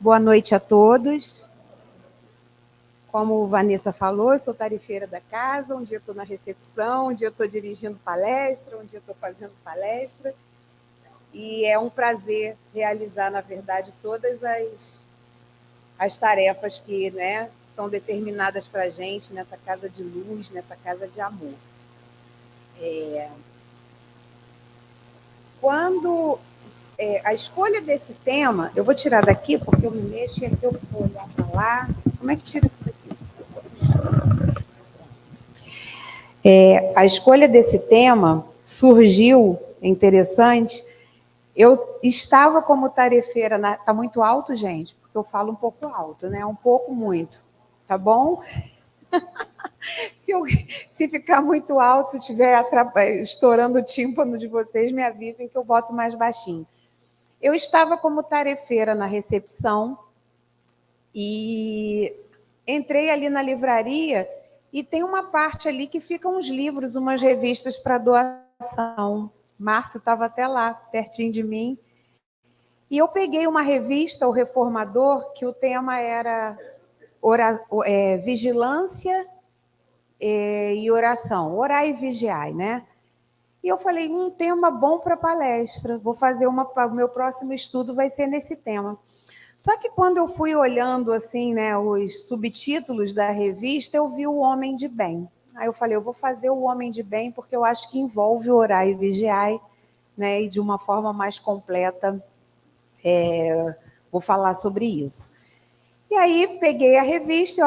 Boa noite a todos. Como Vanessa falou, eu sou tarefeira da casa, um dia estou na recepção, um dia estou dirigindo palestra, um dia estou fazendo palestra. E é um prazer realizar, na verdade, todas as tarefas que são determinadas para a gente nessa casa de luz, nessa casa de amor. Quando a escolha desse tema, eu vou tirar daqui, porque eu me mexo e aqui eu vou olhar para lá. Como é que tira isso daqui? A escolha desse tema surgiu, interessante, eu estava como tarefeira, está muito alto, gente, porque eu falo um pouco alto, né? Um pouco muito, tá bom? Se ficar muito alto, estiver estourando o tímpano de vocês, me avisem que eu boto mais baixinho. Eu estava como tarefeira na recepção e entrei ali na livraria e tem uma parte ali que ficam uns livros, umas revistas para doação. Márcio estava até lá, pertinho de mim. E eu peguei uma revista, O Reformador, que o tema era vigilância e oração. Orar e vigiar, né? E eu falei, um tema bom para palestra. Vou fazer o meu próximo estudo vai ser nesse tema. Só que quando eu fui olhando assim, né, os subtítulos da revista, eu vi o Homem de Bem. Aí eu falei, eu vou fazer o Homem de Bem porque eu acho que envolve orar e vigiar, né, e de uma forma mais completa vou falar sobre isso. E aí peguei a revista e,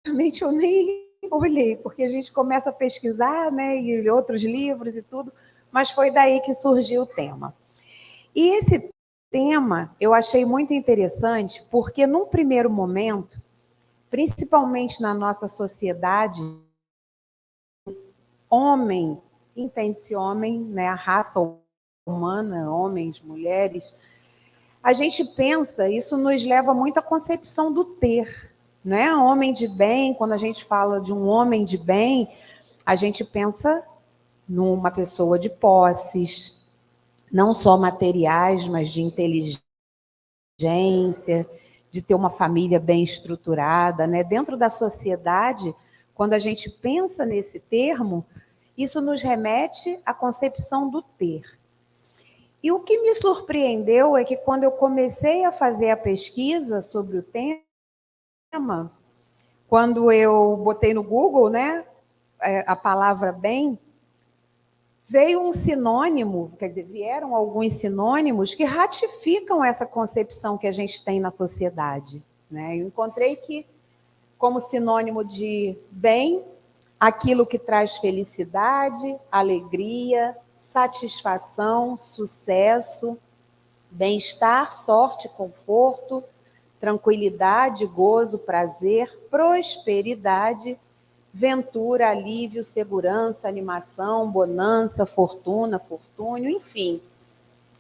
obviamente, eu nem olhei, porque a gente começa a pesquisar, né, e outros livros e tudo, mas foi daí que surgiu o tema. E esse tema eu achei muito interessante, porque num primeiro momento, principalmente na nossa sociedade, homem, entende-se homem, né, a raça humana, homens, mulheres, a gente pensa, isso nos leva muito à concepção do ter, né? Homem de bem, quando a gente fala de um homem de bem, a gente pensa numa pessoa de posses, não só materiais, mas de inteligência, de ter uma família bem estruturada, né? Dentro da sociedade, quando a gente pensa nesse termo, isso nos remete à concepção do ter. E o que me surpreendeu é que quando eu comecei a fazer a pesquisa sobre o tema, quando eu botei no Google, né, a palavra bem, veio um sinônimo, quer dizer, vieram alguns sinônimos que ratificam essa concepção que a gente tem na sociedade, né? Eu encontrei que, como sinônimo de bem, aquilo que traz felicidade, alegria, satisfação, sucesso, bem-estar, sorte, conforto, tranquilidade, gozo, prazer, prosperidade, ventura, alívio, segurança, animação, bonança, fortuna, fortúnio, enfim.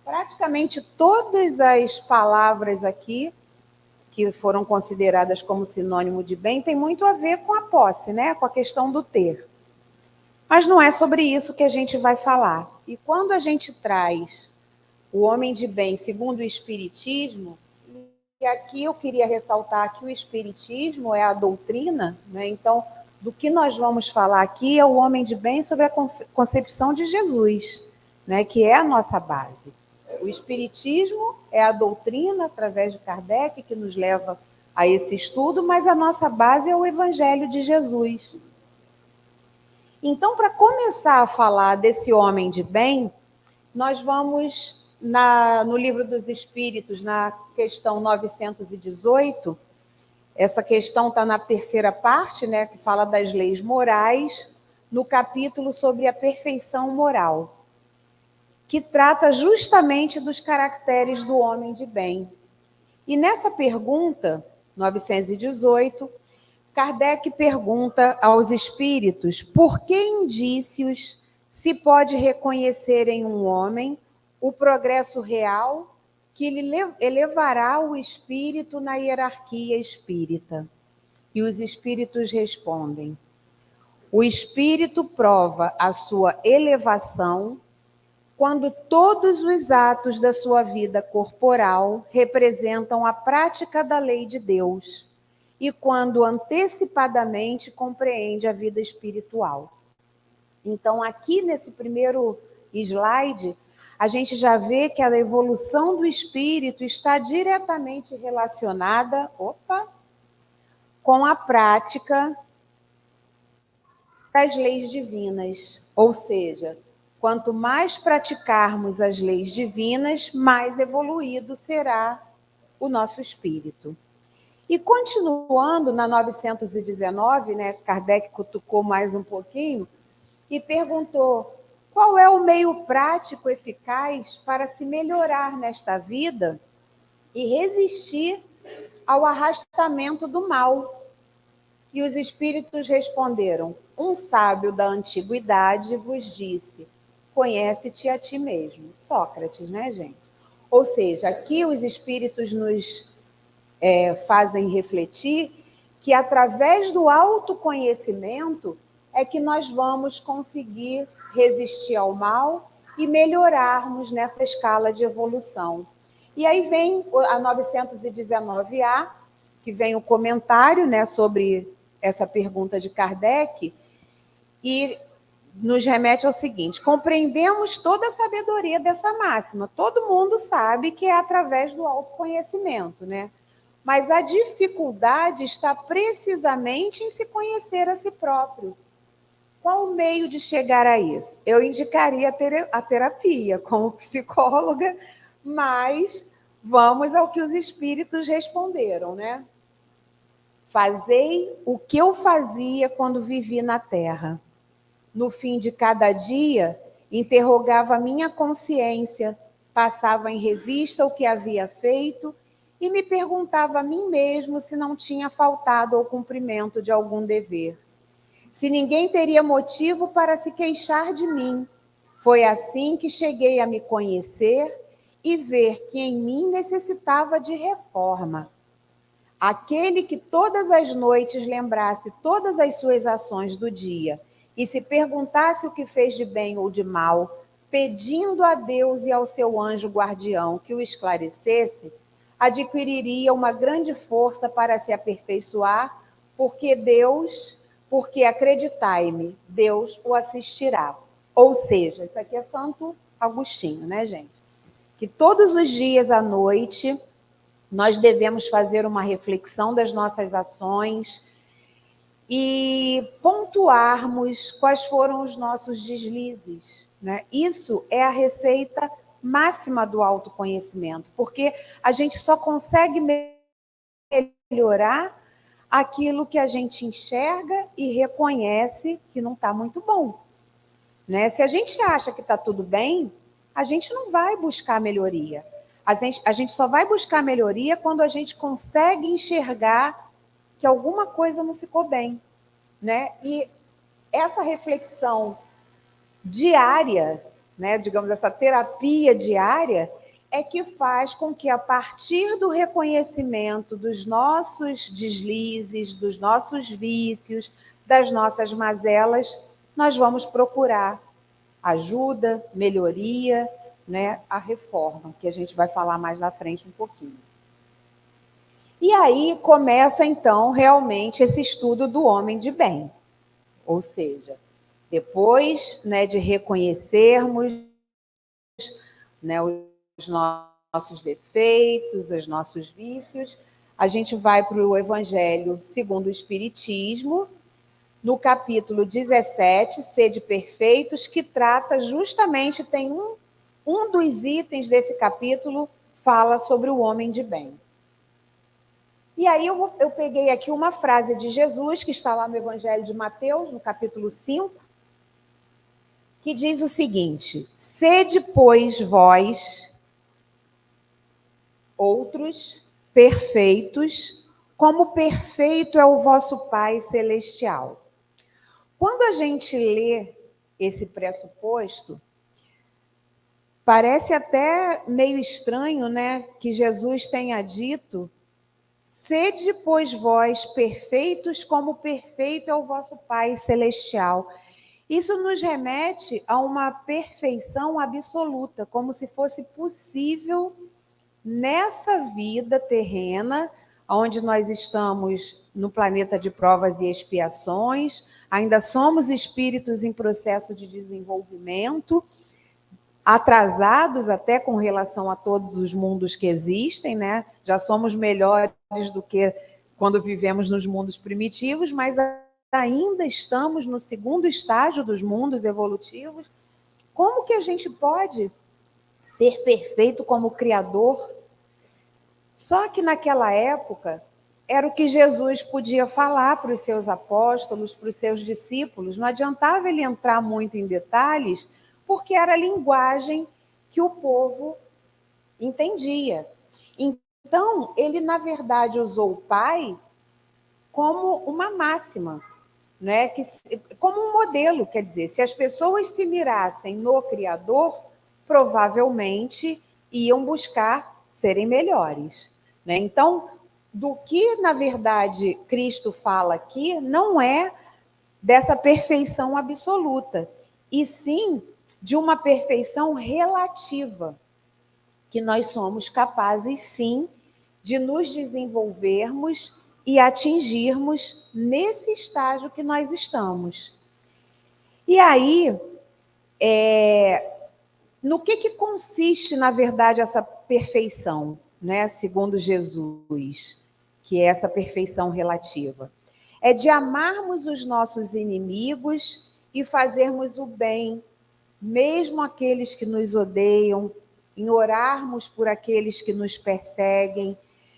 Praticamente todas as palavras aqui que foram consideradas como sinônimo de bem têm muito a ver com a posse, né? Com a questão do ter. Mas não é sobre isso que a gente vai falar. E quando a gente traz o homem de bem segundo o Espiritismo, e aqui eu queria ressaltar que o Espiritismo é a doutrina, né? Então, do que nós vamos falar aqui é o homem de bem sobre a concepção de Jesus, né? Que é a nossa base. O Espiritismo é a doutrina, através de Kardec, que nos leva a esse estudo, mas a nossa base é o Evangelho de Jesus. Então, para começar a falar desse homem de bem, nós vamos no Livro dos Espíritos, na questão 918, essa questão está na terceira parte, né, que fala das leis morais, no capítulo sobre a perfeição moral, que trata justamente dos caracteres do homem de bem. E nessa pergunta, 918, Kardec pergunta aos espíritos por que indícios se pode reconhecer em um homem o progresso real que lhe elevará o espírito na hierarquia espírita. E os espíritos respondem: o espírito prova a sua elevação quando todos os atos da sua vida corporal representam a prática da lei de Deus e quando antecipadamente compreende a vida espiritual. Então, aqui nesse primeiro slide, a gente já vê que a evolução do espírito está diretamente relacionada, com a prática das leis divinas. Ou seja, quanto mais praticarmos as leis divinas, mais evoluído será o nosso espírito. E continuando na 919, né, Kardec cutucou mais um pouquinho e perguntou: qual é o meio prático eficaz para se melhorar nesta vida e resistir ao arrastamento do mal? E os espíritos responderam: um sábio da antiguidade vos disse: conhece-te a ti mesmo. Sócrates, né, gente? Ou seja, aqui os espíritos nos fazem refletir que através do autoconhecimento é que nós vamos conseguir resistir ao mal e melhorarmos nessa escala de evolução. E aí vem a 919A, que vem o comentário, né, sobre essa pergunta de Kardec, e nos remete ao seguinte: compreendemos toda a sabedoria dessa máxima. Todo mundo sabe que é através do autoconhecimento, né? Mas a dificuldade está precisamente em se conhecer a si próprio. Qual o meio de chegar a isso? Eu indicaria a terapia como psicóloga, mas vamos ao que os espíritos responderam, né? Fazei o que eu fazia quando vivi na Terra. No fim de cada dia, interrogava a minha consciência, passava em revista o que havia feito e me perguntava a mim mesmo se não tinha faltado ao cumprimento de algum dever. Se ninguém teria motivo para se queixar de mim. Foi assim que cheguei a me conhecer e ver que em mim necessitava de reforma. Aquele que todas as noites lembrasse todas as suas ações do dia e se perguntasse o que fez de bem ou de mal, pedindo a Deus e ao seu anjo guardião que o esclarecesse, adquiriria uma grande força para se aperfeiçoar, porque acreditai-me, Deus o assistirá. Ou seja, isso aqui é Santo Agostinho, né, gente? Que todos os dias à noite nós devemos fazer uma reflexão das nossas ações e pontuarmos quais foram os nossos deslizes, né? Isso é a receita máxima do autoconhecimento, porque a gente só consegue melhorar aquilo que a gente enxerga e reconhece que não está muito bom, né? Se a gente acha que está tudo bem, a gente não vai buscar melhoria. A gente só vai buscar melhoria quando a gente consegue enxergar que alguma coisa não ficou bem, né? E essa reflexão diária, né, digamos, essa terapia diária, é que faz com que, a partir do reconhecimento dos nossos deslizes, dos nossos vícios, das nossas mazelas, nós vamos procurar ajuda, melhoria, né, a reforma, que a gente vai falar mais na frente um pouquinho. E aí começa, então, realmente esse estudo do homem de bem. Ou seja, depois, né, de reconhecermos, né, os nossos defeitos, os nossos vícios, a gente vai para o Evangelho segundo o Espiritismo, no capítulo 17, Sede Perfeitos, que trata justamente, tem um dos itens desse capítulo fala sobre o homem de bem. E aí eu peguei aqui uma frase de Jesus, que está lá no Evangelho de Mateus, no capítulo 5, que diz o seguinte: sede, pois, vós, outros, perfeitos, como perfeito é o vosso Pai Celestial. Quando a gente lê esse pressuposto, parece até meio estranho, né, que Jesus tenha dito: sede, pois, vós perfeitos, como perfeito é o vosso Pai Celestial. Isso nos remete a uma perfeição absoluta, como se fosse possível nessa vida terrena, onde nós estamos no planeta de provas e expiações, ainda somos espíritos em processo de desenvolvimento, atrasados até com relação a todos os mundos que existem, né? Já somos melhores do que quando vivemos nos mundos primitivos, mas ainda estamos no segundo estágio dos mundos evolutivos. Como que a gente pode ser perfeito como Criador? Só que naquela época era o que Jesus podia falar para os seus apóstolos, para os seus discípulos. Não adiantava ele entrar muito em detalhes, porque era a linguagem que o povo entendia. Então, ele, na verdade, usou o Pai como uma máxima, né? Como um modelo, quer dizer, se as pessoas se mirassem no Criador, provavelmente iam buscar serem melhores, né? Então, do que, na verdade, Cristo fala aqui, não é dessa perfeição absoluta, e sim de uma perfeição relativa, que nós somos capazes, sim, de nos desenvolvermos e atingirmos nesse estágio que nós estamos. E aí, no que consiste, na verdade, essa perfeição, né? Segundo Jesus, que é essa perfeição relativa? É de amarmos os nossos inimigos e fazermos o bem, mesmo aqueles que nos odeiam, em orarmos por aqueles que nos perseguem,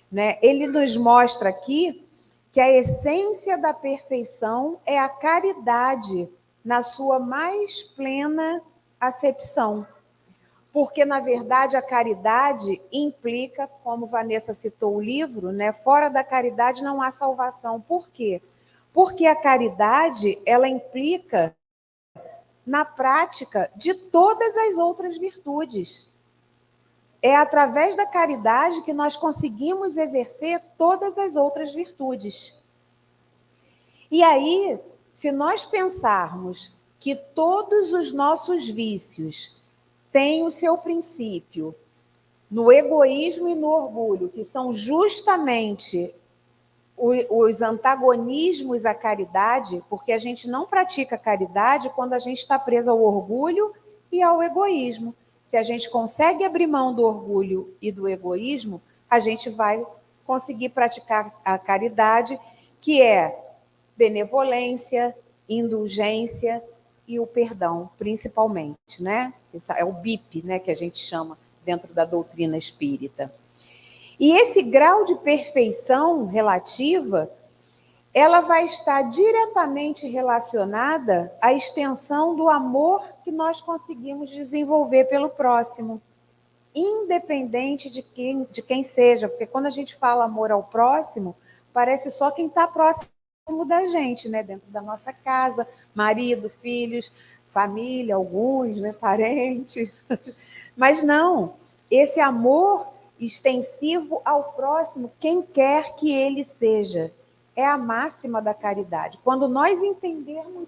né? Ele nos mostra aqui que a essência da perfeição é a caridade na sua mais plena acepção. Porque, na verdade, a caridade implica, como Vanessa citou o livro, né? Fora da caridade não há salvação. Por quê? Porque a caridade, ela implica na prática de todas as outras virtudes. É através da caridade que nós conseguimos exercer todas as outras virtudes. E aí, se nós pensarmos que todos os nossos vícios têm o seu princípio no egoísmo e no orgulho, que são justamente os antagonismos à caridade, porque a gente não pratica caridade quando a gente está preso ao orgulho e ao egoísmo. Se a gente consegue abrir mão do orgulho e do egoísmo, a gente vai conseguir praticar a caridade, que é benevolência, indulgência e o perdão, principalmente, né? É o BIP, né, que a gente chama dentro da doutrina espírita. E esse grau de perfeição relativa, ela vai estar diretamente relacionada à extensão do amor que nós conseguimos desenvolver pelo próximo, independente de quem seja, porque quando a gente fala amor ao próximo, parece só quem está próximo da gente, né? Dentro da nossa casa, marido, filhos, família, alguns, né? Parentes. Mas não, esse amor extensivo ao próximo, quem quer que ele seja, é a máxima da caridade. Quando nós entendermos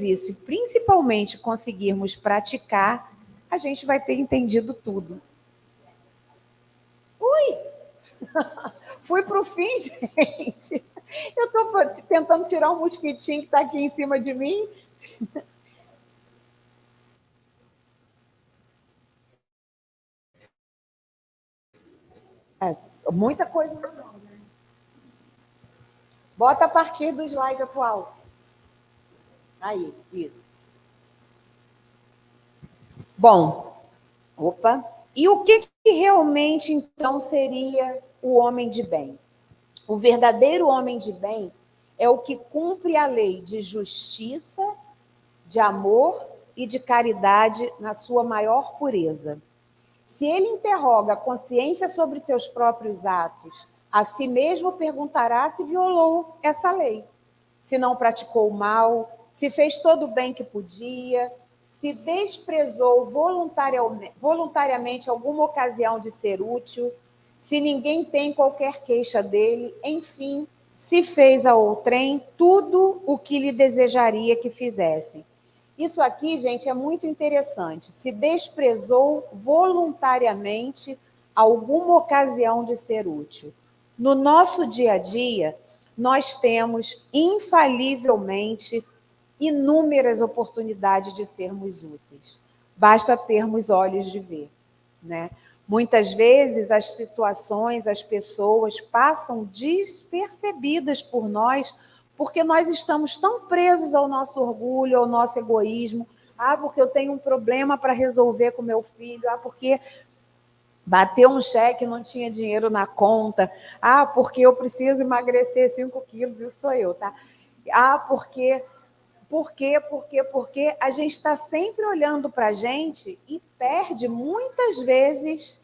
isso, e principalmente conseguirmos praticar, a gente vai ter entendido tudo. Ui! Fui para o fim, gente. Eu estou tentando tirar um mosquitinho que está aqui em cima de mim. Muita coisa na mão, né? Bota a partir do slide atual. Aí, isso. Bom, opa. E o que realmente, então, seria o homem de bem? O verdadeiro homem de bem é o que cumpre a lei de justiça, de amor e de caridade na sua maior pureza. Se ele interroga a consciência sobre seus próprios atos, a si mesmo perguntará se violou essa lei, se não praticou o mal, se fez todo o bem que podia, se desprezou voluntariamente alguma ocasião de ser útil, se ninguém tem qualquer queixa dele, enfim, se fez a outrem tudo o que lhe desejaria que fizessem. Isso aqui, gente, é muito interessante. Se desprezou voluntariamente alguma ocasião de ser útil. No nosso dia a dia, nós temos infalivelmente inúmeras oportunidades de sermos úteis. Basta termos olhos de ver, né? Muitas vezes as situações, as pessoas passam despercebidas por nós, porque nós estamos tão presos ao nosso orgulho, ao nosso egoísmo. Ah, porque eu tenho um problema para resolver com meu filho. Ah, porque bateu um cheque e não tinha dinheiro na conta. Ah, porque eu preciso emagrecer 5 quilos, isso sou eu, tá? Ah, porque a gente está sempre olhando para a gente e perde muitas vezes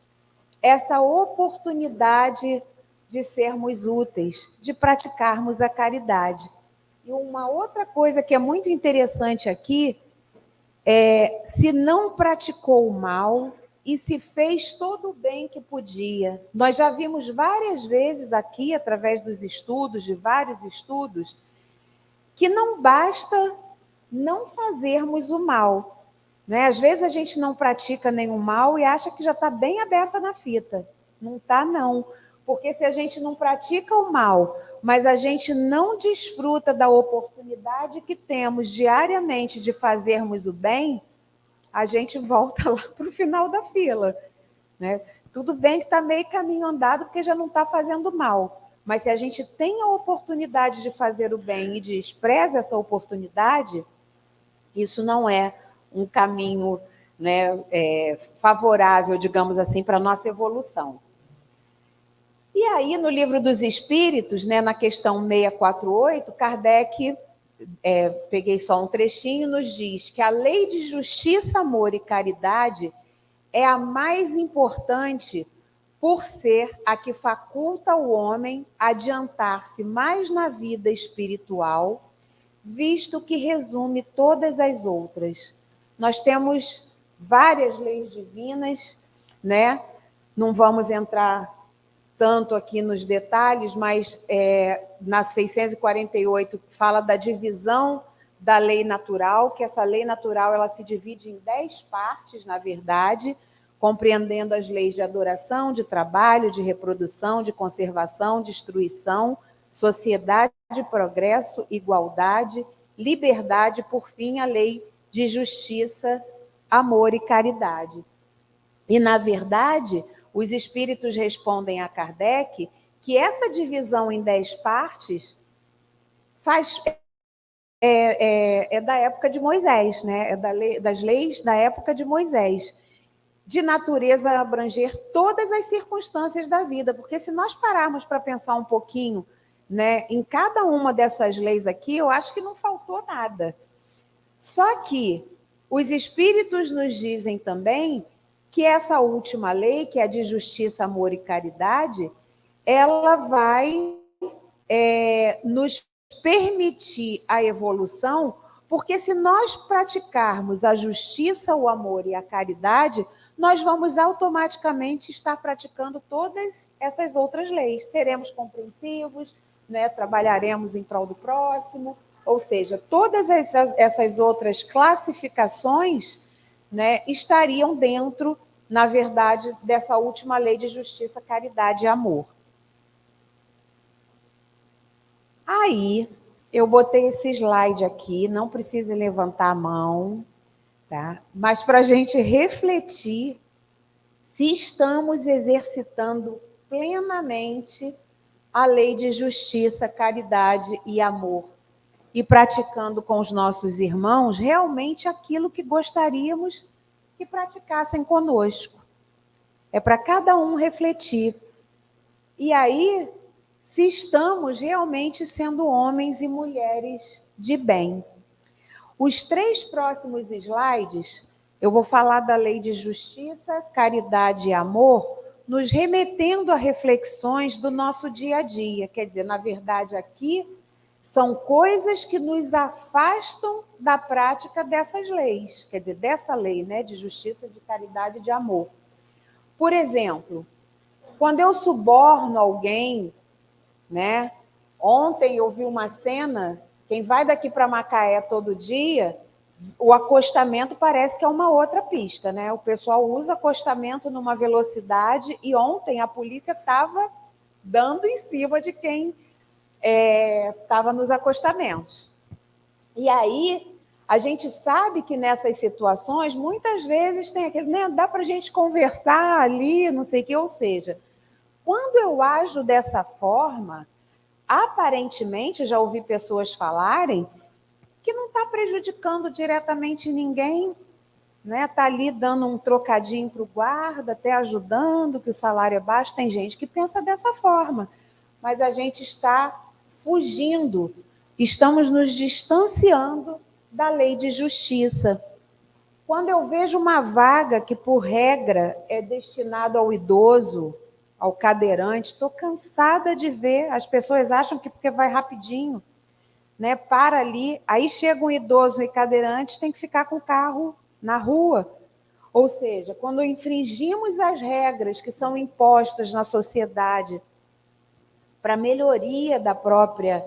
essa oportunidade de sermos úteis, de praticarmos a caridade. E uma outra coisa que é muito interessante aqui é: se não praticou o mal e se fez todo o bem que podia. Nós já vimos várias vezes aqui, através dos estudos, de vários estudos, que não basta não fazermos o mal, né? Às vezes a gente não pratica nenhum mal e acha que já está bem a beça na fita. Não está, não. Porque se a gente não pratica o mal, mas a gente não desfruta da oportunidade que temos diariamente de fazermos o bem, a gente volta lá para o final da fila, né? Tudo bem que está meio caminho andado porque já não está fazendo mal. Mas se a gente tem a oportunidade de fazer o bem e despreza essa oportunidade, isso não é um caminho, né, favorável, digamos assim, para a nossa evolução. E aí, no Livro dos Espíritos, né, na questão 648, Kardec, peguei só um trechinho, nos diz que a lei de justiça, amor e caridade é a mais importante por ser a que faculta o homem adiantar-se mais na vida espiritual, visto que resume todas as outras. Nós temos várias leis divinas, né? Não vamos entrar tanto aqui nos detalhes, mas na 648 fala da divisão da lei natural, que essa lei natural ela se divide em 10 partes, na verdade, compreendendo as leis de adoração, de trabalho, de reprodução, de conservação, destruição, sociedade, progresso, igualdade, liberdade, por fim, a lei de justiça, amor e caridade. E, na verdade, os espíritos respondem a Kardec que essa divisão em 10 partes é da época de Moisés, né? Das leis da época de Moisés, de natureza a abranger todas as circunstâncias da vida, porque se nós pararmos para pensar um pouquinho, né, em cada uma dessas leis aqui, eu acho que não faltou nada. Só que os espíritos nos dizem também que essa última lei, que é a de justiça, amor e caridade, ela vai nos permitir a evolução, porque se nós praticarmos a justiça, o amor e a caridade, nós vamos automaticamente estar praticando todas essas outras leis. Seremos compreensivos, né? Trabalharemos em prol do próximo, ou seja, todas essas outras classificações, né, estariam dentro, na verdade, dessa última lei de justiça, caridade e amor. Aí, eu botei esse slide aqui, não precisa levantar a mão, tá? Mas para a gente refletir se estamos exercitando plenamente a lei de justiça, caridade e amor e praticando com os nossos irmãos realmente aquilo que gostaríamos que praticassem conosco. É para cada um refletir. E aí, se estamos realmente sendo homens e mulheres de bem. Os 3 próximos slides, eu vou falar da lei de justiça, caridade e amor, nos remetendo a reflexões do nosso dia a dia. Quer dizer, na verdade, aqui são coisas que nos afastam da prática dessas leis. Quer dizer, dessa lei, né, de justiça, de caridade e de amor. Por exemplo, quando eu suborno alguém, né, Ontem eu vi uma cena, quem vai daqui para Macaé todo dia, o acostamento parece que é uma outra pista, né? O pessoal usa acostamento numa velocidade e ontem a polícia estava dando em cima de quem estava nos acostamentos. E aí a gente sabe que nessas situações, muitas vezes tem aquele, né, dá para a gente conversar ali, não sei o que, ou seja, quando eu ajo dessa forma, aparentemente, já ouvi pessoas falarem que não está prejudicando diretamente ninguém, né? Está ali dando um trocadinho para o guarda, até ajudando, que o salário é baixo. Tem gente que pensa dessa forma, mas a gente está fugindo, estamos nos distanciando da lei de justiça. Quando eu vejo uma vaga que, por regra, é destinada ao idoso, ao cadeirante, estou cansada de ver. As pessoas acham que porque vai rapidinho, né? Para ali, aí chega um idoso e cadeirante, tem que ficar com o carro na rua. Ou seja, quando infringimos as regras que são impostas na sociedade para a melhoria da própria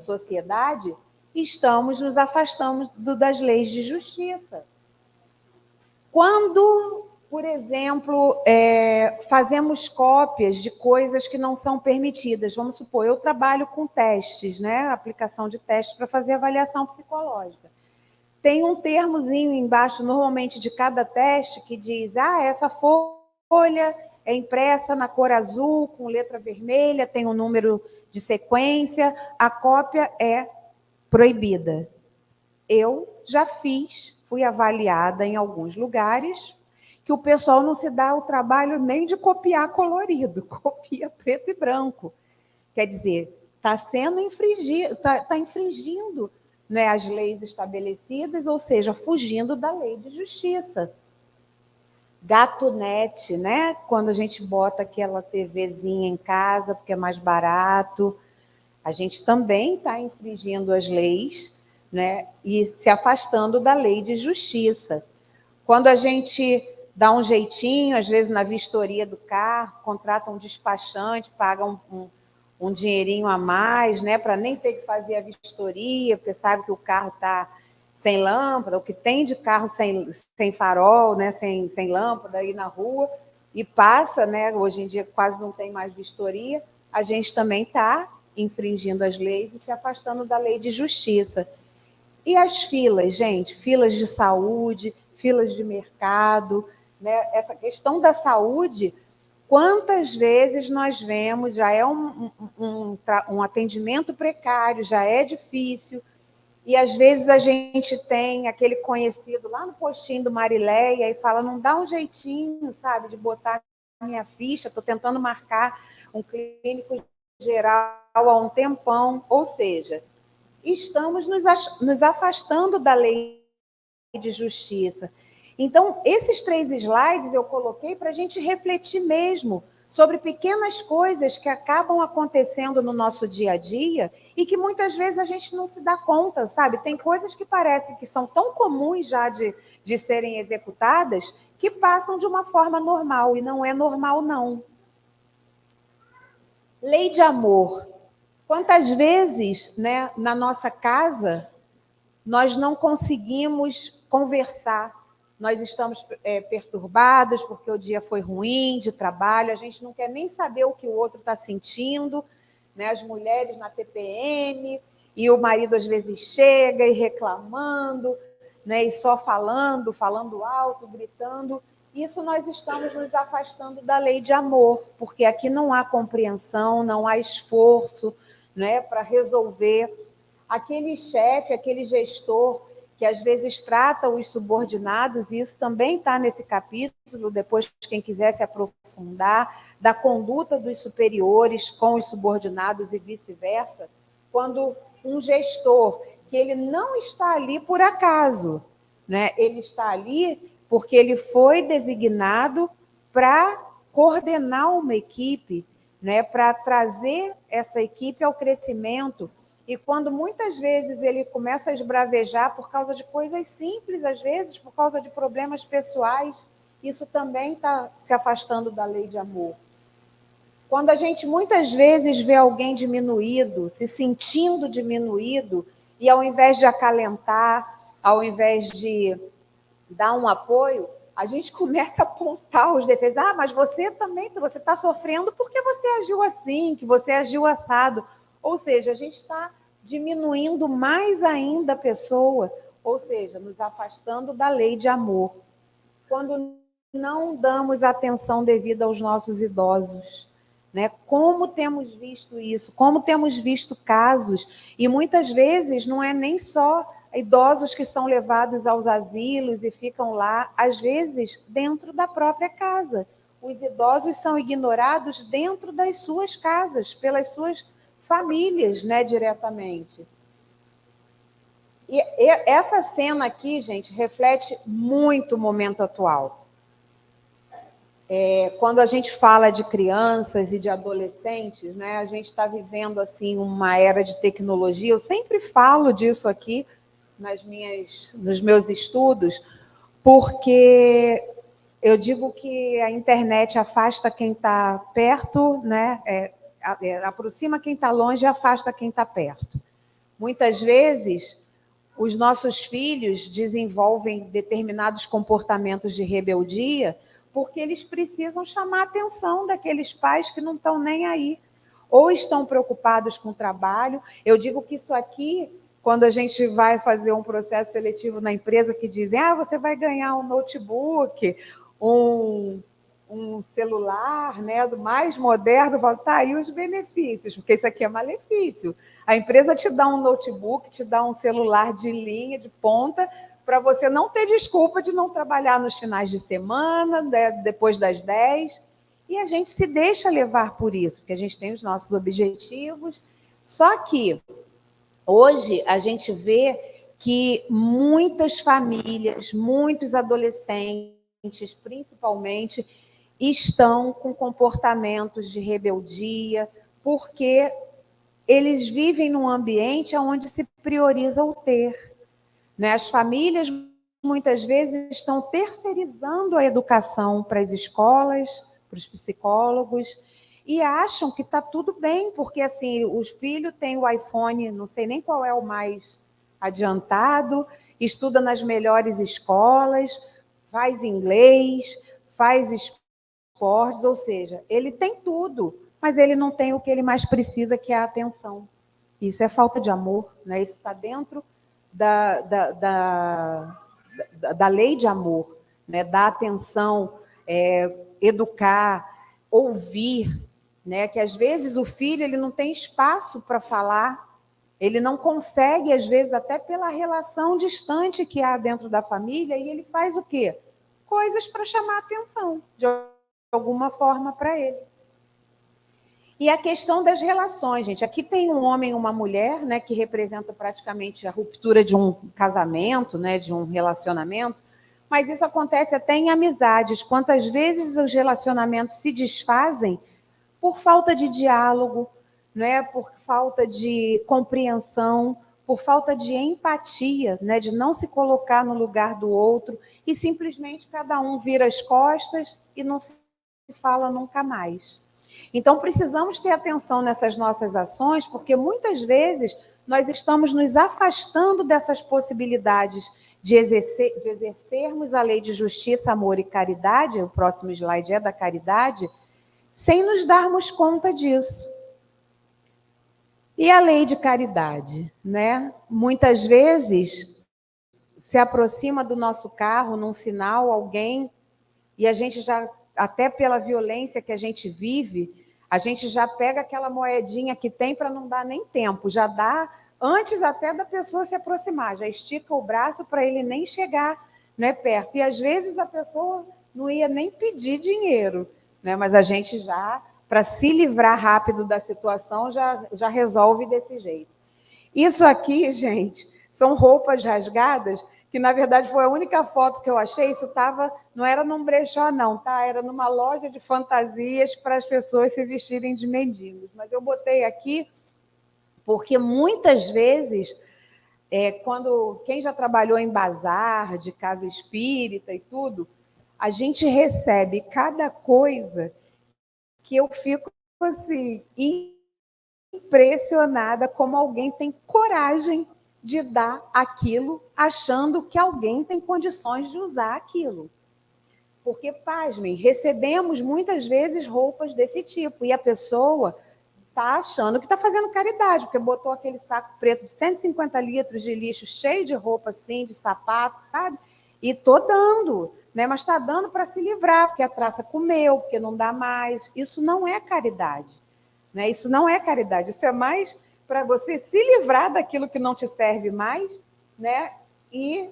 sociedade, estamos nos afastando das leis de justiça. Quando, por exemplo, fazemos cópias de coisas que não são permitidas, vamos supor, eu trabalho com testes, né? Aplicação de testes para fazer avaliação psicológica. Tem um termozinho embaixo, normalmente, de cada teste, que diz: essa folha é impressa na cor azul, com letra vermelha, tem um número de sequência, a cópia é proibida. Eu já fui avaliada em alguns lugares, que o pessoal não se dá o trabalho nem de copiar colorido, copia preto e branco. Quer dizer, está infringindo, né, as leis estabelecidas, ou seja, fugindo da lei de justiça. Gatunete, né? Quando a gente bota aquela TVzinha em casa, porque é mais barato, a gente também está infringindo as leis, né, e se afastando da lei de justiça. Quando a gente dá um jeitinho, às vezes na vistoria do carro, contrata um despachante, paga um dinheirinho a mais, né, para nem ter que fazer a vistoria, porque sabe que o carro está sem lâmpada, o que tem de carro sem farol, né, sem lâmpada aí na rua, e passa, né, hoje em dia quase não tem mais vistoria, a gente também está infringindo as leis e se afastando da lei de justiça. E as filas, gente? Filas de saúde, filas de mercado, né? Essa questão da saúde, quantas vezes nós vemos, já é um atendimento precário, já é difícil, e às vezes a gente tem aquele conhecido lá no postinho do Marileia e fala, não dá um jeitinho, sabe, de botar a minha ficha, estou tentando marcar um clínico geral há um tempão, ou seja, estamos nos afastando da lei de justiça. Então, esses 3 slides eu coloquei para a gente refletir mesmo sobre pequenas coisas que acabam acontecendo no nosso dia a dia e que muitas vezes a gente não se dá conta, sabe? Tem coisas que parecem que são tão comuns já de serem executadas que passam de uma forma normal, e não é normal, não. Lei de amor. Quantas vezes, né, na nossa casa, nós não conseguimos conversar, nós estamos perturbados porque o dia foi ruim de trabalho, a gente não quer nem saber o que o outro está sentindo, né? As mulheres na TPM, e o marido às vezes chega e reclamando, né? E só falando alto, gritando. Isso nós estamos nos afastando da lei de amor, porque aqui não há compreensão, não há esforço, né, para resolver. Aquele chefe, aquele gestor que às vezes trata os subordinados, e isso também está nesse capítulo, depois quem quiser se aprofundar, da conduta dos superiores com os subordinados e vice-versa, quando um gestor, que ele não está ali por acaso, né? Ele está ali porque ele foi designado para coordenar uma equipe, né? Para trazer essa equipe ao crescimento. E quando muitas vezes ele começa a esbravejar por causa de coisas simples, às vezes por causa de problemas pessoais, isso também está se afastando da lei de amor. Quando a gente muitas vezes vê alguém diminuído, se sentindo diminuído, e ao invés de acalentar, ao invés de dar um apoio, a gente começa a apontar os defeitos. Ah, mas você também, você está sofrendo porque você agiu assim, que você agiu assado. Ou seja, a gente está diminuindo mais ainda a pessoa, ou seja, nos afastando da lei de amor. Quando não damos atenção devida aos nossos idosos, né? Como temos visto isso? Como temos visto casos? E muitas vezes não é nem só idosos que são levados aos asilos e ficam lá, às vezes dentro da própria casa. Os idosos são ignorados dentro das suas casas, pelas suas famílias, né, diretamente. E essa cena aqui, gente, reflete muito o momento atual. Quando a gente fala de crianças e de adolescentes, né, a gente está vivendo assim uma era de tecnologia. Eu sempre falo disso aqui nos meus estudos, porque eu digo que a internet afasta quem está perto, né, aproxima quem está longe e afasta quem está perto. Muitas vezes, os nossos filhos desenvolvem determinados comportamentos de rebeldia porque eles precisam chamar a atenção daqueles pais que não estão nem aí, ou estão preocupados com o trabalho. Eu digo que isso aqui, quando a gente vai fazer um processo seletivo na empresa que dizem, você vai ganhar um notebook, um celular, né, do mais moderno, tá aí os benefícios, porque isso aqui é malefício. A empresa te dá um notebook, te dá um celular de linha, de ponta, para você não ter desculpa de não trabalhar nos finais de semana, né, depois das 10. E a gente se deixa levar por isso, porque a gente tem os nossos objetivos. Só que hoje a gente vê que muitas famílias, muitos adolescentes, principalmente, estão com comportamentos de rebeldia, porque eles vivem num ambiente onde se prioriza o ter. Né? As famílias, muitas vezes, estão terceirizando a educação para as escolas, para os psicólogos, e acham que está tudo bem, porque assim, os filhos têm o iPhone, não sei nem qual é o mais adiantado, estuda nas melhores escolas, faz inglês, faz esportes, ou seja, ele tem tudo, mas ele não tem o que ele mais precisa, que é a atenção. Isso é falta de amor, né? Isso está dentro da lei de amor, né? Da atenção, educar, ouvir, né? Que às vezes o filho ele não tem espaço para falar, ele não consegue, às vezes, até pela relação distante que há dentro da família, e ele faz o quê? Coisas para chamar atenção, de alguma forma, para ele. E a questão das relações, gente. Aqui tem um homem e uma mulher, né, que representa praticamente a ruptura de um casamento, né, de um relacionamento, mas isso acontece até em amizades. Quantas vezes os relacionamentos se desfazem por falta de diálogo, né, por falta de compreensão, por falta de empatia, né, de não se colocar no lugar do outro, e simplesmente cada um vira as costas e não se fala nunca mais. Então, precisamos ter atenção nessas nossas ações, porque muitas vezes nós estamos nos afastando dessas possibilidades de exercermos a lei de justiça, amor e caridade, o próximo slide é da caridade, sem nos darmos conta disso. E a lei de caridade, né? Muitas vezes se aproxima do nosso carro num sinal alguém, e a gente já, até pela violência que a gente vive, a gente já pega aquela moedinha que tem para não dar nem tempo, já dá antes até da pessoa se aproximar, já estica o braço para ele nem chegar, né, perto. E às vezes a pessoa não ia nem pedir dinheiro, né, mas a gente já, para se livrar rápido da situação, já resolve desse jeito. Isso aqui, gente, são roupas rasgadas, que na verdade foi a única foto que eu achei, isso não era num brechó não, tá? Era numa loja de fantasias para as pessoas se vestirem de mendigos. Mas eu botei aqui porque muitas vezes, quando quem já trabalhou em bazar, de casa espírita e tudo, a gente recebe cada coisa que eu fico assim, impressionada como alguém tem coragem de dar aquilo, achando que alguém tem condições de usar aquilo. Porque, pasmem, recebemos muitas vezes roupas desse tipo, e a pessoa está achando que está fazendo caridade, porque botou aquele saco preto de 150 litros de lixo cheio de roupa assim, de sapato, sabe? E tô dando, né? Mas está dando para se livrar, porque a traça comeu, porque não dá mais. Isso não é caridade, né? Isso não é caridade, isso é mais para você se livrar daquilo que não te serve mais, né? E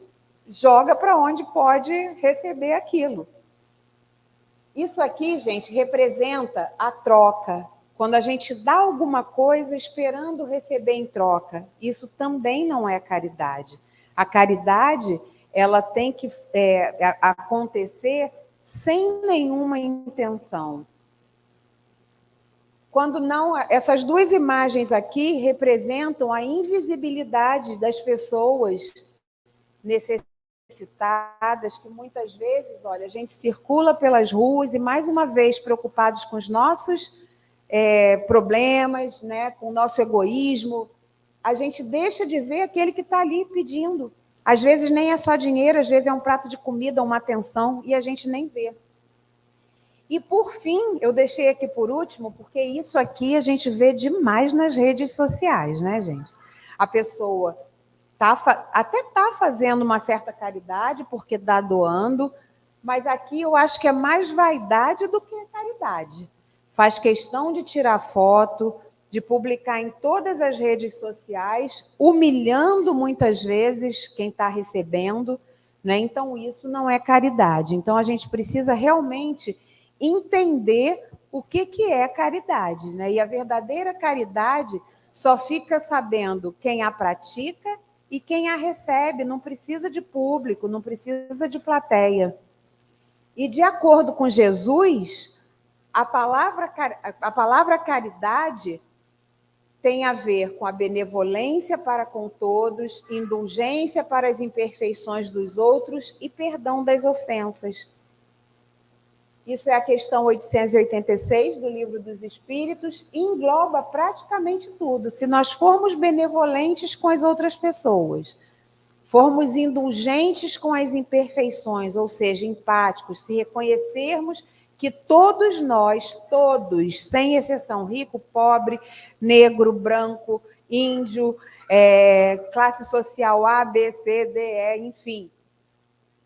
joga para onde pode receber aquilo. Isso aqui, gente, representa a troca. Quando a gente dá alguma coisa esperando receber em troca, isso também não é caridade. A caridade, ela tem que acontecer sem nenhuma intenção. Quando não, essas duas imagens aqui representam a invisibilidade das pessoas necessitadas, que muitas vezes, olha, a gente circula pelas ruas e, mais uma vez, preocupados com os nossos problemas, né, com o nosso egoísmo, a gente deixa de ver aquele que está ali pedindo. Às vezes nem é só dinheiro, às vezes é um prato de comida, uma atenção, e a gente nem vê. E, por fim, eu deixei aqui por último, porque isso aqui a gente vê demais nas redes sociais, né, gente? A pessoa até está fazendo uma certa caridade, porque está doando, mas aqui eu acho que é mais vaidade do que caridade. Faz questão de tirar foto, de publicar em todas as redes sociais, humilhando muitas vezes quem está recebendo, né? Então, isso não é caridade. Então, a gente precisa realmente entender o que é caridade, né? E a verdadeira caridade só fica sabendo quem a pratica e quem a recebe. Não precisa de público, não precisa de plateia. E, de acordo com Jesus, a palavra caridade tem a ver com a benevolência para com todos, indulgência para as imperfeições dos outros e perdão das ofensas. Isso é a questão 886 do Livro dos Espíritos e engloba praticamente tudo. Se nós formos benevolentes com as outras pessoas, formos indulgentes com as imperfeições, ou seja, empáticos, se reconhecermos que todos nós, todos, sem exceção, rico, pobre, negro, branco, índio, classe social A, B, C, D, E, enfim,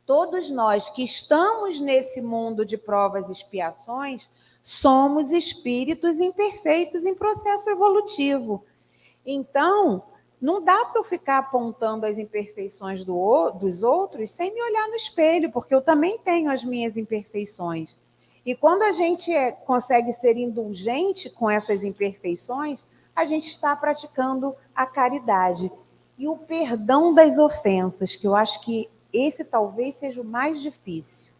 todos nós que estamos nesse mundo de provas e expiações, somos espíritos imperfeitos em processo evolutivo. Então, não dá para eu ficar apontando as imperfeições dos outros sem me olhar no espelho, porque eu também tenho as minhas imperfeições. E quando a gente consegue ser indulgente com essas imperfeições, a gente está praticando a caridade. E o perdão das ofensas, que eu acho que esse talvez seja o mais difícil,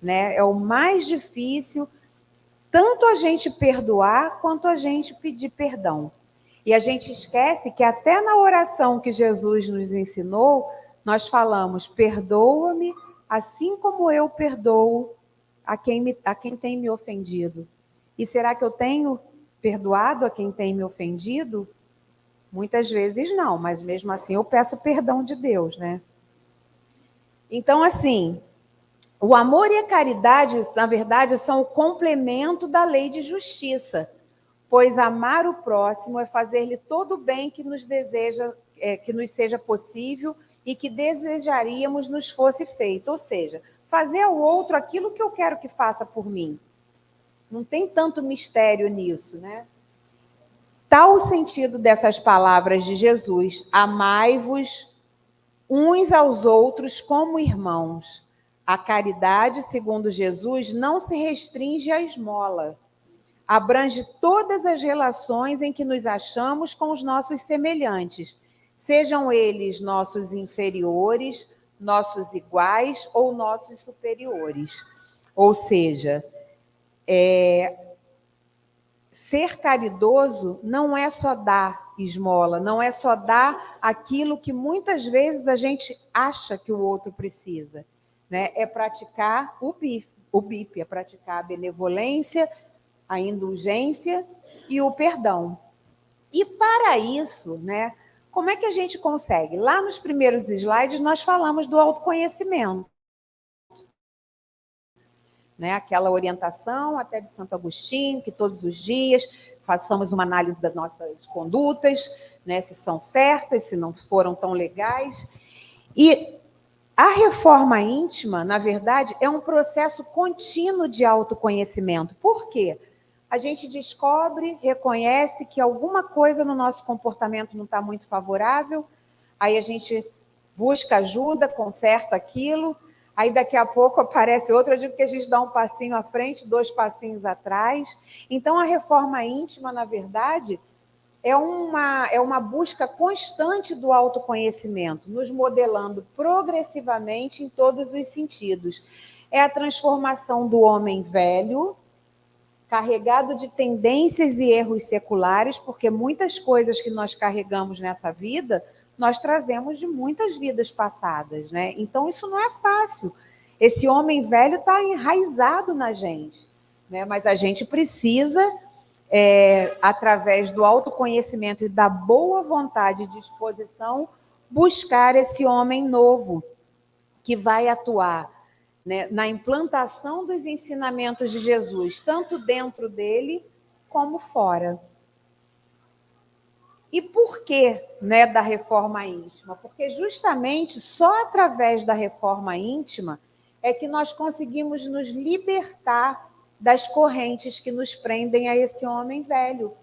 né? É o mais difícil, tanto a gente perdoar quanto a gente pedir perdão. E a gente esquece que até na oração que Jesus nos ensinou, nós falamos: perdoa-me assim como eu perdoo a quem tem me ofendido. E será que eu tenho perdoado a quem tem me ofendido? Muitas vezes não, mas mesmo assim eu peço perdão de Deus, né? Então, assim, o amor e a caridade, na verdade, são o complemento da lei de justiça, pois amar o próximo é fazer-lhe todo o bem que nos seja possível e que desejaríamos nos fosse feito. Ou seja, fazer ao outro aquilo que eu quero que faça por mim. Não tem tanto mistério nisso, né? Tal o sentido dessas palavras de Jesus: amai-vos uns aos outros como irmãos. A caridade, segundo Jesus, não se restringe à esmola. Abrange todas as relações em que nos achamos com os nossos semelhantes, sejam eles nossos inferiores, nossos iguais ou nossos superiores. Ou seja, ser caridoso não é só dar esmola, não é só dar aquilo que muitas vezes a gente acha que o outro precisa, né? É praticar o BIP, é praticar a benevolência a indulgência e o perdão. E para isso, né, como é que a gente consegue? Lá nos primeiros slides nós falamos do autoconhecimento, né? Aquela orientação até de Santo Agostinho, que todos os dias façamos uma análise das nossas condutas, né, se são certas, se não foram tão legais. E a reforma íntima, na verdade, é um processo contínuo de autoconhecimento. Por quê? A gente descobre, reconhece que alguma coisa no nosso comportamento não está muito favorável, aí a gente busca ajuda, conserta aquilo, aí daqui a pouco aparece outra, eu digo que a gente dá um passinho à frente, 2 passinhos atrás. Então, a reforma íntima, na verdade, é uma busca constante do autoconhecimento, nos modelando progressivamente em todos os sentidos. É a transformação do homem velho, carregado de tendências e erros seculares, porque muitas coisas que nós carregamos nessa vida, nós trazemos de muitas vidas passadas, né? Então, isso não é fácil. Esse homem velho está enraizado na gente, né? Mas a gente precisa, através do autoconhecimento e da boa vontade e disposição, buscar esse homem novo, que vai atuar, né, na implantação dos ensinamentos de Jesus, tanto dentro dele como fora. E por que, né, da reforma íntima? Porque justamente só através da reforma íntima é que nós conseguimos nos libertar das correntes que nos prendem a esse homem velho,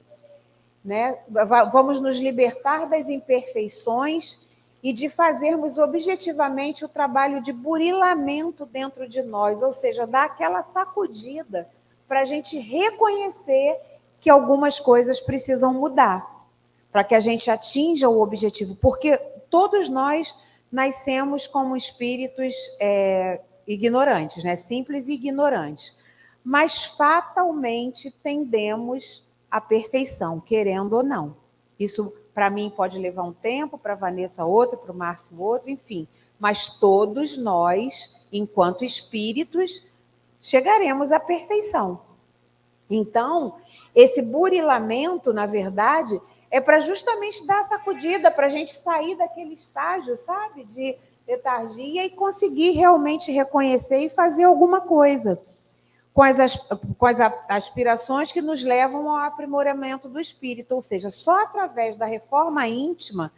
né? Vamos nos libertar das imperfeições e de fazermos objetivamente o trabalho de burilamento dentro de nós, ou seja, dar aquela sacudida para a gente reconhecer que algumas coisas precisam mudar, para que a gente atinja o objetivo, porque todos nós nascemos como espíritos ignorantes, né? Simples e ignorantes, mas fatalmente tendemos à perfeição, querendo ou não. Isso, para mim, pode levar um tempo, para a Vanessa outro, para o Márcio outro, enfim. Mas todos nós, enquanto espíritos, chegaremos à perfeição. Então, esse burilamento, na verdade, é para justamente dar a sacudida, para a gente sair daquele estágio, sabe, de letargia e conseguir realmente reconhecer e fazer alguma coisa com as aspirações que nos levam ao aprimoramento do espírito, ou seja, só através da reforma íntima,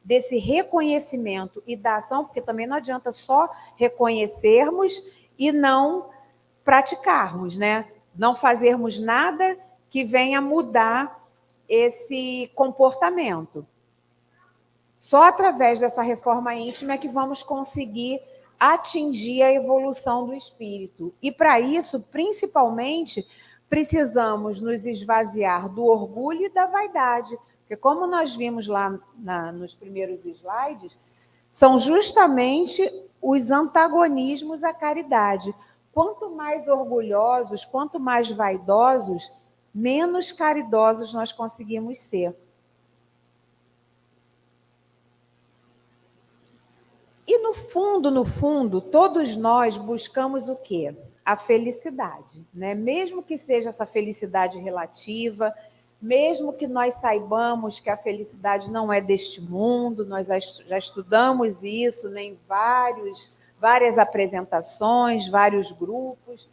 desse reconhecimento e da ação, porque também não adianta só reconhecermos e não praticarmos, né? Não fazermos nada que venha mudar esse comportamento. Só através dessa reforma íntima é que vamos conseguir atingir a evolução do espírito. E, para isso, principalmente, precisamos nos esvaziar do orgulho e da vaidade. Porque, como nós vimos lá nos primeiros slides, são justamente os antagonismos à caridade. Quanto mais orgulhosos, quanto mais vaidosos, menos caridosos nós conseguimos ser. E no fundo, todos nós buscamos o quê? A felicidade, né? Mesmo que seja essa felicidade relativa, mesmo que nós saibamos que a felicidade não é deste mundo, nós já estudamos isso, né, em várias apresentações, vários grupos,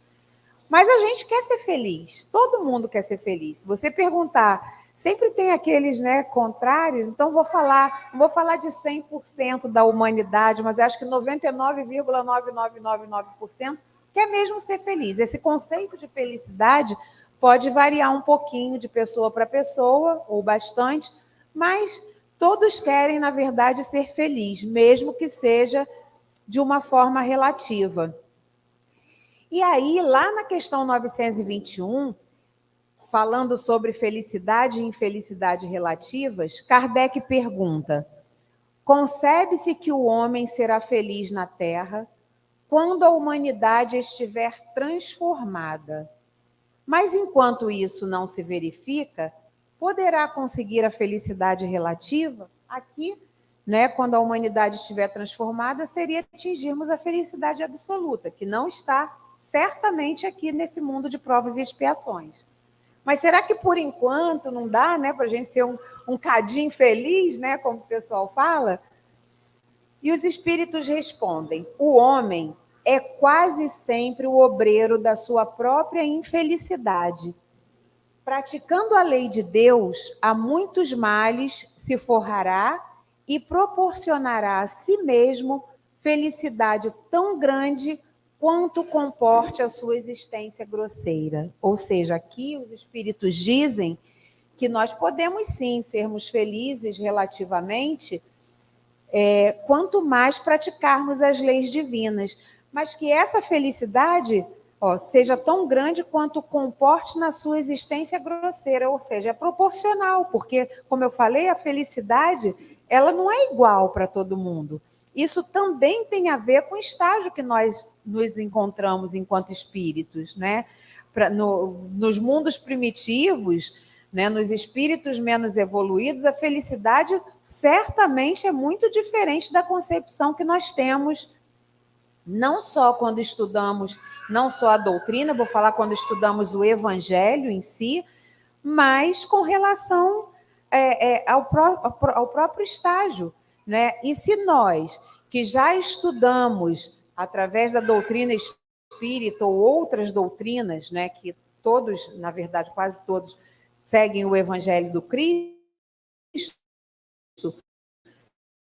mas a gente quer ser feliz, todo mundo quer ser feliz. Se você perguntar, sempre tem aqueles, né, contrários, então não vou falar de 100% da humanidade, mas acho que 99,9999% quer mesmo ser feliz. Esse conceito de felicidade pode variar um pouquinho de pessoa para pessoa, ou bastante, mas todos querem, na verdade, ser feliz, mesmo que seja de uma forma relativa. E aí, lá na questão 921, falando sobre felicidade e infelicidade relativas, Kardec pergunta: concebe-se que o homem será feliz na Terra quando a humanidade estiver transformada. Mas enquanto isso não se verifica, poderá conseguir a felicidade relativa? Aqui, né, quando a humanidade estiver transformada, seria atingirmos a felicidade absoluta, que não está certamente aqui nesse mundo de provas e expiações. Mas será que por enquanto não dá, né, para a gente ser um cadinho feliz, né, como o pessoal fala? E os espíritos respondem: o homem é quase sempre o obreiro da sua própria infelicidade. Praticando a lei de Deus, a muitos males se forrará e proporcionará a si mesmo felicidade tão grande quanto comporte a sua existência grosseira. Ou seja, aqui os espíritos dizem que nós podemos sim sermos felizes relativamente, quanto mais praticarmos as leis divinas, mas que essa felicidade seja tão grande quanto comporte na sua existência grosseira, ou seja, é proporcional, porque, como eu falei, a felicidade ela não é igual para todo mundo. Isso também tem a ver com o estágio que nós nos encontramos enquanto espíritos, né? Nos mundos primitivos, né, nos espíritos menos evoluídos, a felicidade certamente é muito diferente da concepção que nós temos, não só quando estudamos, não só a doutrina, vou falar quando estudamos o evangelho em si, mas com relação ao próprio estágio, né? E se nós, que já estudamos através da doutrina espírita ou outras doutrinas, né, que todos, na verdade, quase todos, seguem o evangelho do Cristo,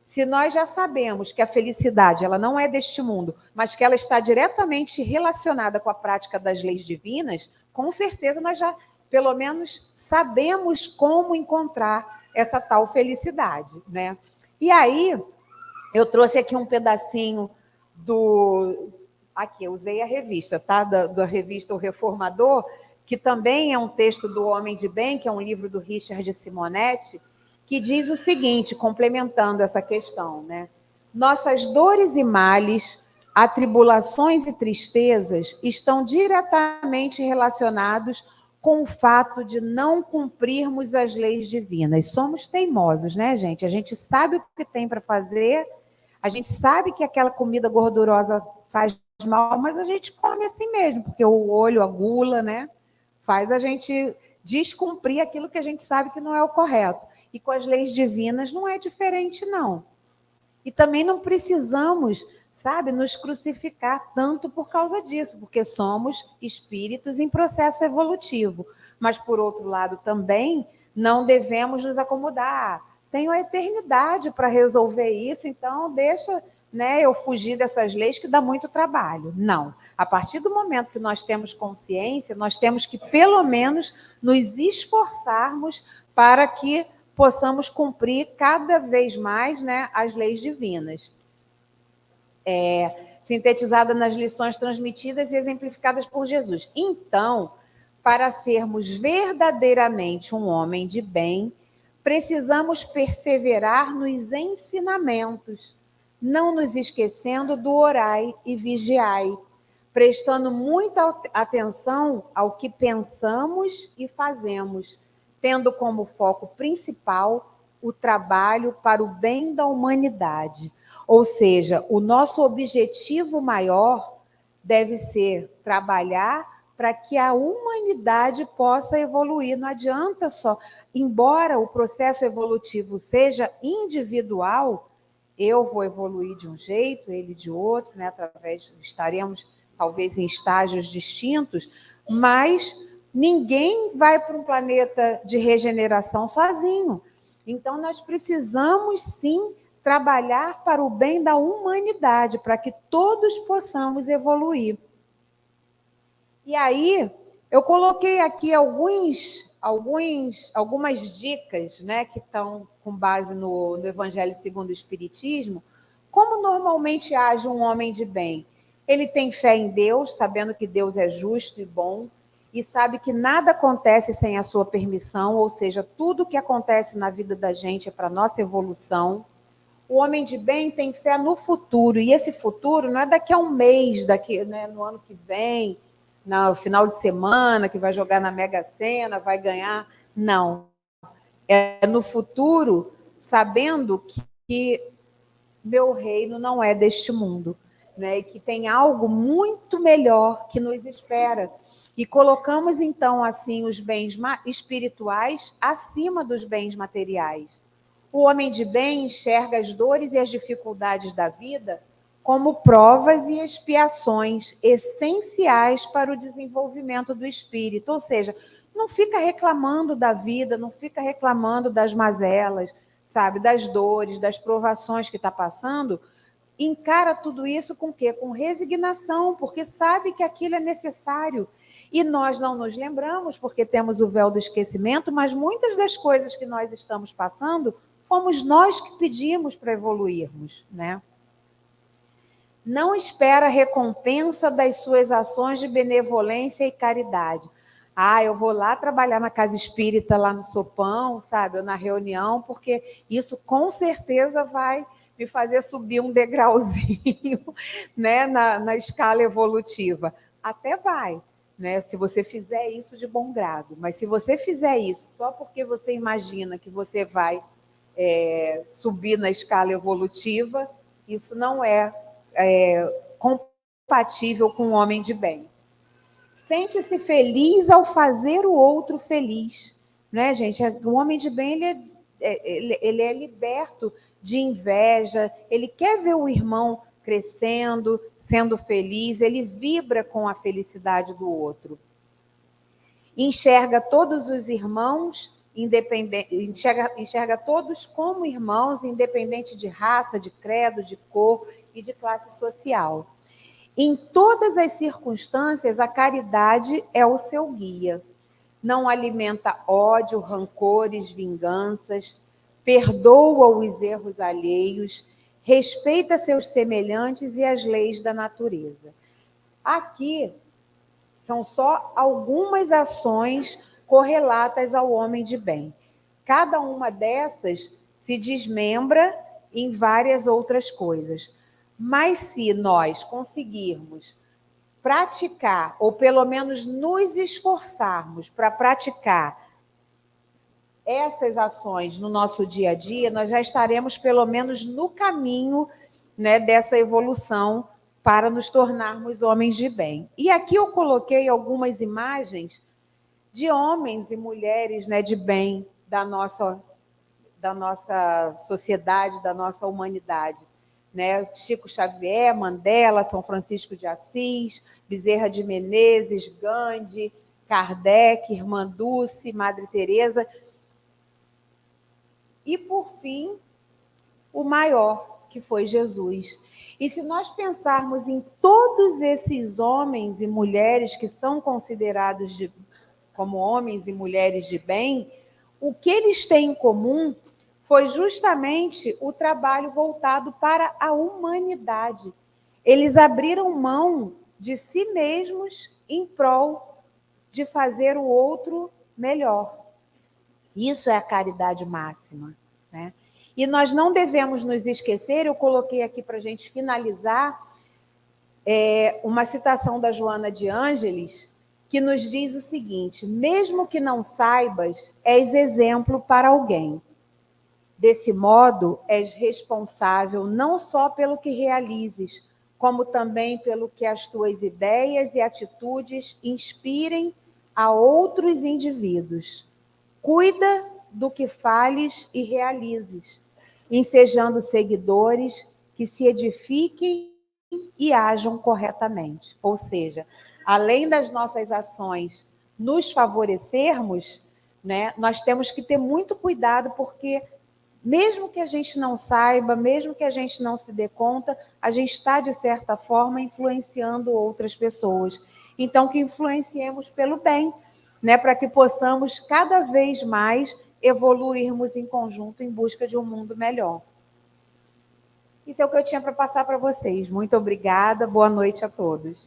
se nós já sabemos que a felicidade ela não é deste mundo, mas que ela está diretamente relacionada com a prática das leis divinas, com certeza nós já, pelo menos, sabemos como encontrar essa tal felicidade, né? E aí, eu trouxe aqui um pedacinho do... Aqui, eu usei a revista, tá? Da revista O Reformador, que também é um texto do Homem de Bem, que é um livro do Richard Simonetti, que diz o seguinte, complementando essa questão, né? Nossas dores e males, atribulações e tristezas estão diretamente relacionados com o fato de não cumprirmos as leis divinas. Somos teimosos, né, gente? A gente sabe o que tem para fazer, a gente sabe que aquela comida gordurosa faz mal, mas a gente come assim mesmo, porque o olho, a gula, né, faz a gente descumprir aquilo que a gente sabe que não é o correto. E com as leis divinas não é diferente, não. E também não precisamos, sabe, nos crucificar tanto por causa disso, porque somos espíritos em processo evolutivo. Mas, por outro lado, também não devemos nos acomodar. Tenho a eternidade para resolver isso, então deixa, né, eu fugir dessas leis que dá muito trabalho. Não. A partir do momento que nós temos consciência, nós temos que, pelo menos, nos esforçarmos para que possamos cumprir cada vez mais, né, as leis divinas. Sintetizada nas lições transmitidas e exemplificadas por Jesus. Então, para sermos verdadeiramente um homem de bem, precisamos perseverar nos ensinamentos, não nos esquecendo do orai e vigiai, prestando muita atenção ao que pensamos e fazemos, tendo como foco principal o trabalho para o bem da humanidade. Ou seja, o nosso objetivo maior deve ser trabalhar para que a humanidade possa evoluir. Não adianta só, embora o processo evolutivo seja individual, eu vou evoluir de um jeito, ele de outro, né? Estaremos talvez em estágios distintos, mas ninguém vai para um planeta de regeneração sozinho. Então, nós precisamos, sim, trabalhar para o bem da humanidade, para que todos possamos evoluir. E aí, eu coloquei aqui algumas dicas, né, que estão com base no Evangelho segundo o Espiritismo. Como normalmente age um homem de bem? Ele tem fé em Deus, sabendo que Deus é justo e bom, e sabe que nada acontece sem a sua permissão, ou seja, tudo que acontece na vida da gente é para a nossa evolução. O homem de bem tem fé no futuro, e esse futuro não é daqui a um mês, né, no ano que vem, no final de semana, que vai jogar na Mega Sena, vai ganhar. Não. É no futuro, sabendo que meu reino não é deste mundo, né? E que tem algo muito melhor que nos espera. E colocamos, então, assim, os bens espirituais acima dos bens materiais. O homem de bem enxerga as dores e as dificuldades da vida como provas e expiações essenciais para o desenvolvimento do espírito. Ou seja, não fica reclamando da vida, não fica reclamando das mazelas, sabe, das dores, das provações que está passando. Encara tudo isso com o quê? Com resignação, porque sabe que aquilo é necessário. E nós não nos lembramos, porque temos o véu do esquecimento, mas muitas das coisas que nós estamos passando, fomos nós que pedimos para evoluirmos, né? Não espera recompensa das suas ações de benevolência e caridade. Ah, eu vou lá trabalhar na casa espírita, lá no sopão, sabe, ou na reunião, porque isso com certeza vai me fazer subir um degrauzinho, né, na escala evolutiva. Até vai, né, se você fizer isso de bom grado. Mas se você fizer isso só porque você imagina que você vai subir na escala evolutiva, isso não é compatível com um homem de bem. Sente-se feliz ao fazer o outro feliz, né, gente? O homem de bem ele é liberto de inveja, ele quer ver o irmão crescendo, sendo feliz, ele vibra com a felicidade do outro. Enxerga todos os irmãos, enxerga todos como irmãos, independente de raça, de credo, de cor e de classe social. Em todas as circunstâncias, a caridade é o seu guia. Não alimenta ódio, rancores, vinganças, perdoa os erros alheios, respeita seus semelhantes e as leis da natureza. Aqui são só algumas ações correlatas ao homem de bem. Cada uma dessas se desmembra em várias outras coisas. Mas se nós conseguirmos praticar, ou pelo menos nos esforçarmos para praticar essas ações no nosso dia a dia, nós já estaremos pelo menos no caminho, né, dessa evolução para nos tornarmos homens de bem. E aqui eu coloquei algumas imagens de homens e mulheres, né, de bem da nossa sociedade, da nossa humanidade. Né? Chico Xavier, Mandela, São Francisco de Assis, Bezerra de Menezes, Gandhi, Kardec, Irmã Dulce, Madre Teresa. E, por fim, o maior, que foi Jesus. E se nós pensarmos em todos esses homens e mulheres que são considerados como homens e mulheres de bem, o que eles têm em comum foi justamente o trabalho voltado para a humanidade. Eles abriram mão de si mesmos em prol de fazer o outro melhor. Isso é a caridade máxima, né? E nós não devemos nos esquecer, eu coloquei aqui para a gente finalizar, uma citação da Joana de Ângeles, que nos diz o seguinte: mesmo que não saibas, és exemplo para alguém. Desse modo, és responsável não só pelo que realizes, como também pelo que as tuas ideias e atitudes inspirem a outros indivíduos. Cuida do que fales e realizes, ensejando seguidores que se edifiquem e ajam corretamente. Ou seja, além das nossas ações nos favorecermos, né, nós temos que ter muito cuidado, porque mesmo que a gente não saiba, mesmo que a gente não se dê conta, a gente está, de certa forma, influenciando outras pessoas. Então, que influenciemos pelo bem, né, para que possamos cada vez mais evoluirmos em conjunto em busca de um mundo melhor. Isso é o que eu tinha para passar para vocês. Muito obrigada, boa noite a todos.